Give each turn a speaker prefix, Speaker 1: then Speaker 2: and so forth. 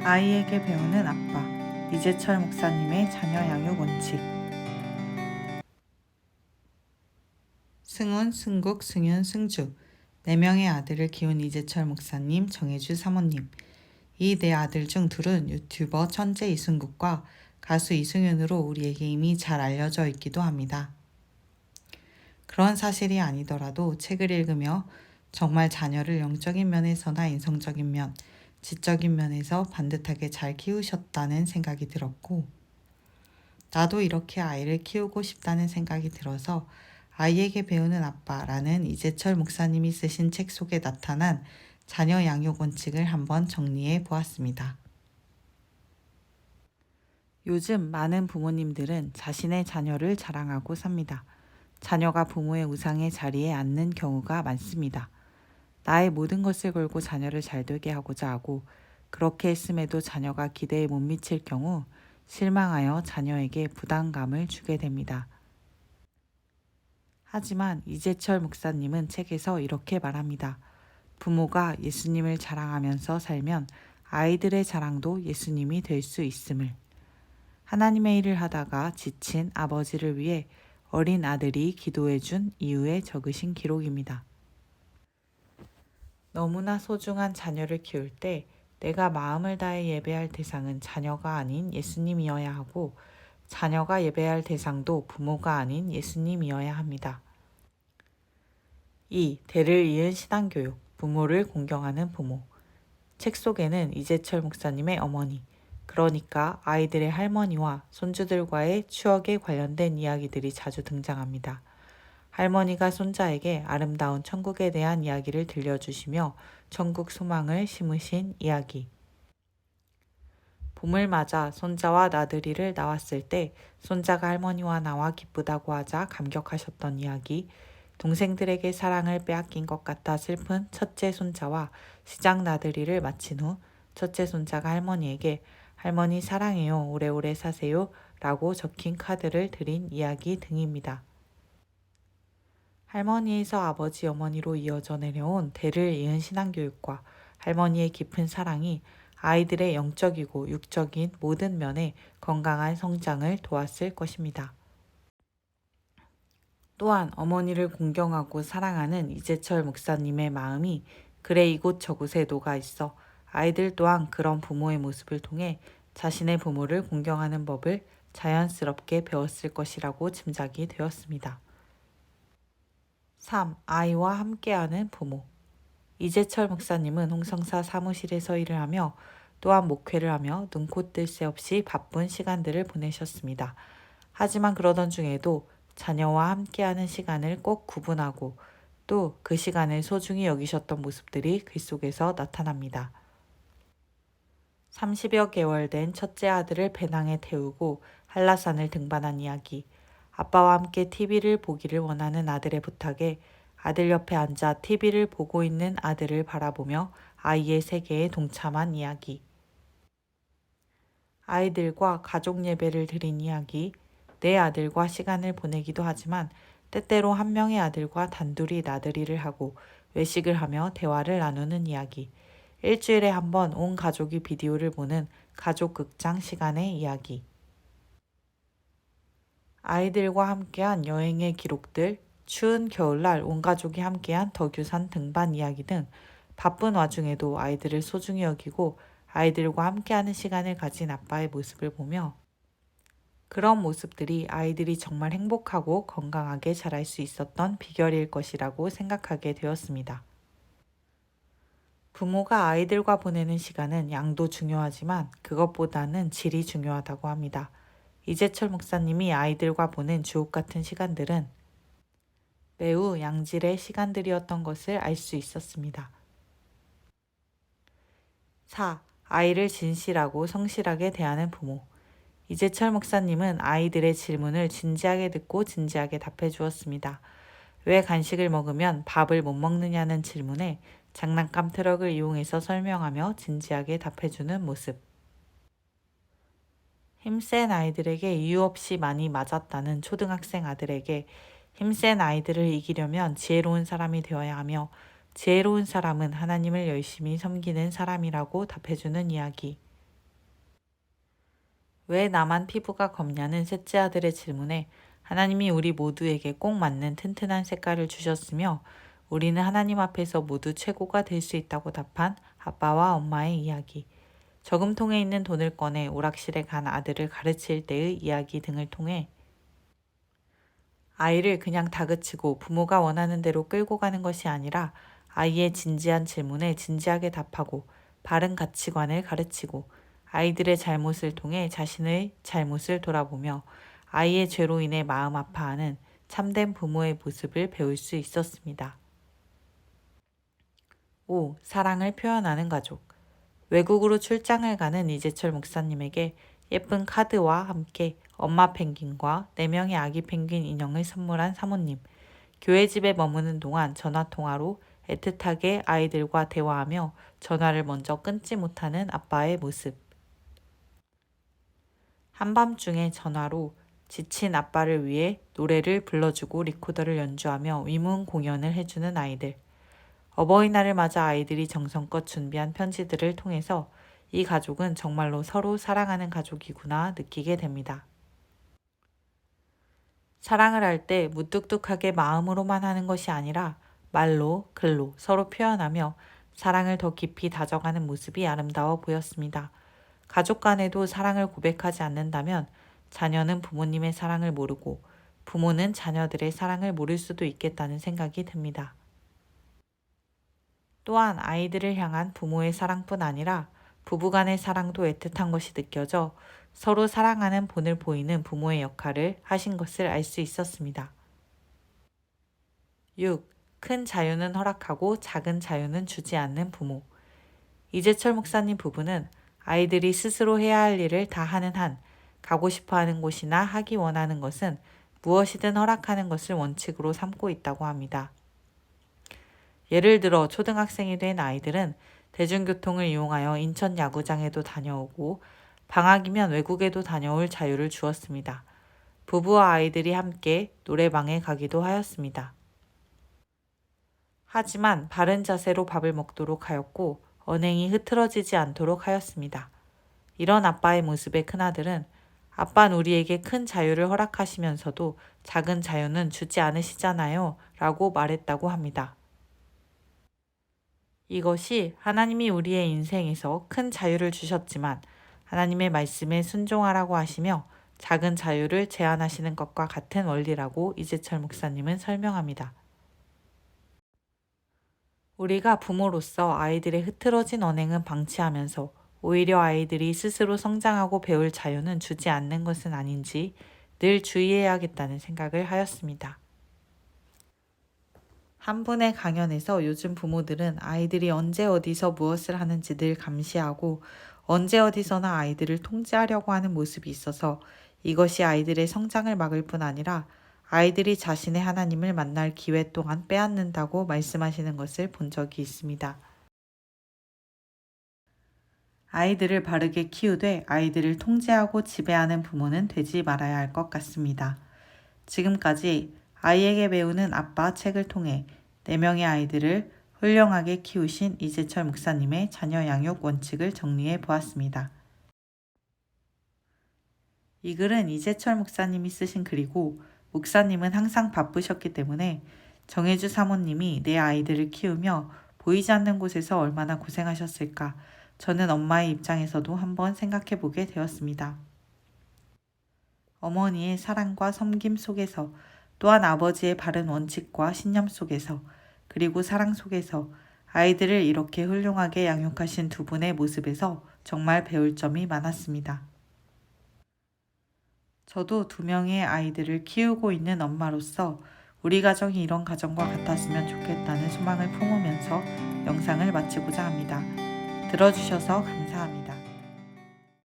Speaker 1: 아이에게 배우는 아빠, 이재철 목사님의 자녀 양육 원칙. 승훈, 승국, 승윤, 승주 4명의 아들을 키운 이재철 목사님, 정혜주 사모님. 이 4아들 중 둘은 유튜버 천재 이승국과 가수 이승윤으로 우리에게 이미 잘 알려져 있기도 합니다. 그런 사실이 아니더라도 책을 읽으며 정말 자녀를 영적인 면에서나 인성적인 면, 지적인 면에서 반듯하게 잘 키우셨다는 생각이 들었고, 나도 이렇게 아이를 키우고 싶다는 생각이 들어서 아이에게 배우는 아빠라는 이재철 목사님이 쓰신 책 속에 나타난 자녀 양육 원칙을 한번 정리해 보았습니다. 요즘 많은 부모님들은 자신의 자녀를 자랑하고 삽니다. 자녀가 부모의 우상의 자리에 앉는 경우가 많습니다. 나의 모든 것을 걸고 자녀를 잘되게 하고자 하고, 그렇게 했음에도 자녀가 기대에 못 미칠 경우 실망하여 자녀에게 부담감을 주게 됩니다. 하지만 이재철 목사님은 책에서 이렇게 말합니다. 부모가 예수님을 자랑하면서 살면 아이들의 자랑도 예수님이 될 수 있음을. 하나님의 일을 하다가 지친 아버지를 위해 어린 아들이 기도해 준 이후에 적으신 기록입니다. 너무나 소중한 자녀를 키울 때 내가 마음을 다해 예배할 대상은 자녀가 아닌 예수님이어야 하고, 자녀가 예배할 대상도 부모가 아닌 예수님이어야 합니다. 2. 대를 이은 신앙교육, 부모를 공경하는 부모. 책 속에는 이재철 목사님의 어머니, 그러니까 아이들의 할머니와 손주들과의 추억에 관련된 이야기들이 자주 등장합니다. 할머니가 손자에게 아름다운 천국에 대한 이야기를 들려주시며 천국 소망을 심으신 이야기. 봄을 맞아 손자와 나들이를 나왔을 때 손자가 할머니와 나와 기쁘다고 하자 감격하셨던 이야기. 동생들에게 사랑을 빼앗긴 것 같아 슬픈 첫째 손자와 시장 나들이를 마친 후 첫째 손자가 할머니에게 할머니 사랑해요, 오래오래 사세요 라고 적힌 카드를 드린 이야기 등입니다. 할머니에서 아버지 어머니로 이어져 내려온 대를 이은 신앙교육과 할머니의 깊은 사랑이 아이들의 영적이고 육적인 모든 면에 건강한 성장을 도왔을 것입니다. 또한 어머니를 공경하고 사랑하는 이재철 목사님의 마음이 그래 이곳 저곳에 녹아 있어 아이들 또한 그런 부모의 모습을 통해 자신의 부모를 공경하는 법을 자연스럽게 배웠을 것이라고 짐작이 되었습니다. 3. 아이와 함께하는 부모. 이재철 목사님은 홍성사 사무실에서 일을 하며 또한 목회를 하며 눈코 뜰 새 없이 바쁜 시간들을 보내셨습니다. 하지만 그러던 중에도 자녀와 함께하는 시간을 꼭 구분하고 또 그 시간을 소중히 여기셨던 모습들이 글 속에서 나타납니다. 30여 개월 된 첫째 아들을 배낭에 태우고 한라산을 등반한 이야기. 아빠와 함께 TV를 보기를 원하는 아들의 부탁에 아들 옆에 앉아 TV를 보고 있는 아들을 바라보며 아이의 세계에 동참한 이야기. 아이들과 가족 예배를 드린 이야기. 내 아들과 시간을 보내기도 하지만 때때로 한 명의 아들과 단둘이 나들이를 하고 외식을 하며 대화를 나누는 이야기. 일주일에 한 번 온 가족이 비디오를 보는 가족 극장 시간의 이야기. 아이들과 함께한 여행의 기록들, 추운 겨울날 온 가족이 함께한 덕유산 등반 이야기 등 바쁜 와중에도 아이들을 소중히 여기고 아이들과 함께하는 시간을 가진 아빠의 모습을 보며 그런 모습들이 아이들이 정말 행복하고 건강하게 자랄 수 있었던 비결일 것이라고 생각하게 되었습니다. 부모가 아이들과 보내는 시간은 양도 중요하지만 그것보다는 질이 중요하다고 합니다. 이재철 목사님이 아이들과 보낸 주옥 같은 시간들은 매우 양질의 시간들이었던 것을 알 수 있었습니다. 4. 아이를 진실하고 성실하게 대하는 부모. 이재철 목사님은 아이들의 질문을 진지하게 듣고 진지하게 답해 주었습니다. 왜 간식을 먹으면 밥을 못 먹느냐는 질문에 장난감 트럭을 이용해서 설명하며 진지하게 답해주는 모습. 힘센 아이들에게 이유 없이 많이 맞았다는 초등학생 아들에게 힘센 아이들을 이기려면 지혜로운 사람이 되어야 하며 지혜로운 사람은 하나님을 열심히 섬기는 사람이라고 답해주는 이야기. 왜 나만 피부가 검냐는 셋째 아들의 질문에 하나님이 우리 모두에게 꼭 맞는 튼튼한 색깔을 주셨으며 우리는 하나님 앞에서 모두 최고가 될 수 있다고 답한 아빠와 엄마의 이야기. 저금통에 있는 돈을 꺼내 오락실에 간 아들을 가르칠 때의 이야기 등을 통해 아이를 그냥 다그치고 부모가 원하는 대로 끌고 가는 것이 아니라 아이의 진지한 질문에 진지하게 답하고 바른 가치관을 가르치고 아이들의 잘못을 통해 자신의 잘못을 돌아보며 아이의 죄로 인해 마음 아파하는 참된 부모의 모습을 배울 수 있었습니다. 5. 사랑을 표현하는 가족. 외국으로 출장을 가는 이재철 목사님에게 예쁜 카드와 함께 엄마 펭귄과 4명의 아기 펭귄 인형을 선물한 사모님. 교회 집에 머무는 동안 전화통화로 애틋하게 아이들과 대화하며 전화를 먼저 끊지 못하는 아빠의 모습. 한밤중에 전화로 지친 아빠를 위해 노래를 불러주고 리코더를 연주하며 위문 공연을 해주는 아이들. 어버이날을 맞아 아이들이 정성껏 준비한 편지들을 통해서 이 가족은 정말로 서로 사랑하는 가족이구나 느끼게 됩니다. 사랑을 할 때 무뚝뚝하게 마음으로만 하는 것이 아니라 말로, 글로 서로 표현하며 사랑을 더 깊이 다져가는 모습이 아름다워 보였습니다. 가족 간에도 사랑을 고백하지 않는다면 자녀는 부모님의 사랑을 모르고 부모는 자녀들의 사랑을 모를 수도 있겠다는 생각이 듭니다. 또한 아이들을 향한 부모의 사랑뿐 아니라 부부간의 사랑도 애틋한 것이 느껴져 서로 사랑하는 본을 보이는 부모의 역할을 하신 것을 알 수 있었습니다. 6. 큰 자유는 허락하고 작은 자유는 주지 않는 부모. 이재철 목사님 부부는 아이들이 스스로 해야 할 일을 다 하는 한 가고 싶어 하는 곳이나 하기 원하는 것은 무엇이든 허락하는 것을 원칙으로 삼고 있다고 합니다. 예를 들어 초등학생이 된 아이들은 대중교통을 이용하여 인천 야구장에도 다녀오고 방학이면 외국에도 다녀올 자유를 주었습니다. 부부와 아이들이 함께 노래방에 가기도 하였습니다. 하지만 바른 자세로 밥을 먹도록 하였고 언행이 흐트러지지 않도록 하였습니다. 이런 아빠의 모습의 큰아들은 아빠는 우리에게 큰 자유를 허락하시면서도 작은 자유는 주지 않으시잖아요 라고 말했다고 합니다. 이것이 하나님이 우리의 인생에서 큰 자유를 주셨지만 하나님의 말씀에 순종하라고 하시며 작은 자유를 제한하시는 것과 같은 원리라고 이재철 목사님은 설명합니다. 우리가 부모로서 아이들의 흐트러진 언행은 방치하면서 오히려 아이들이 스스로 성장하고 배울 자유는 주지 않는 것은 아닌지 늘 주의해야겠다는 생각을 하였습니다. 한 분의 강연에서 요즘 부모들은 아이들이 언제 어디서 무엇을 하는지 늘 감시하고 언제 어디서나 아이들을 통제하려고 하는 모습이 있어서 이것이 아이들의 성장을 막을 뿐 아니라 아이들이 자신의 하나님을 만날 기회 또한 빼앗는다고 말씀하시는 것을 본 적이 있습니다. 아이들을 바르게 키우되 아이들을 통제하고 지배하는 부모는 되지 말아야 할 것 같습니다. 지금까지 아이에게 배우는 아빠 책을 통해 4명의 아이들을 훌륭하게 키우신 이재철 목사님의 자녀 양육 원칙을 정리해 보았습니다. 이 글은 이재철 목사님이 쓰신 글이고 목사님은 항상 바쁘셨기 때문에 정혜주 사모님이 내 아이들을 키우며 보이지 않는 곳에서 얼마나 고생하셨을까 저는 엄마의 입장에서도 한번 생각해 보게 되었습니다. 어머니의 사랑과 섬김 속에서 또한 아버지의 바른 원칙과 신념 속에서 그리고 사랑 속에서 아이들을 이렇게 훌륭하게 양육하신 두 분의 모습에서 정말 배울 점이 많았습니다. 저도 2명의 아이들을 키우고 있는 엄마로서 우리 가정이 이런 가정과 같았으면 좋겠다는 소망을 품으면서 영상을 마치고자 합니다. 들어주셔서 감사합니다.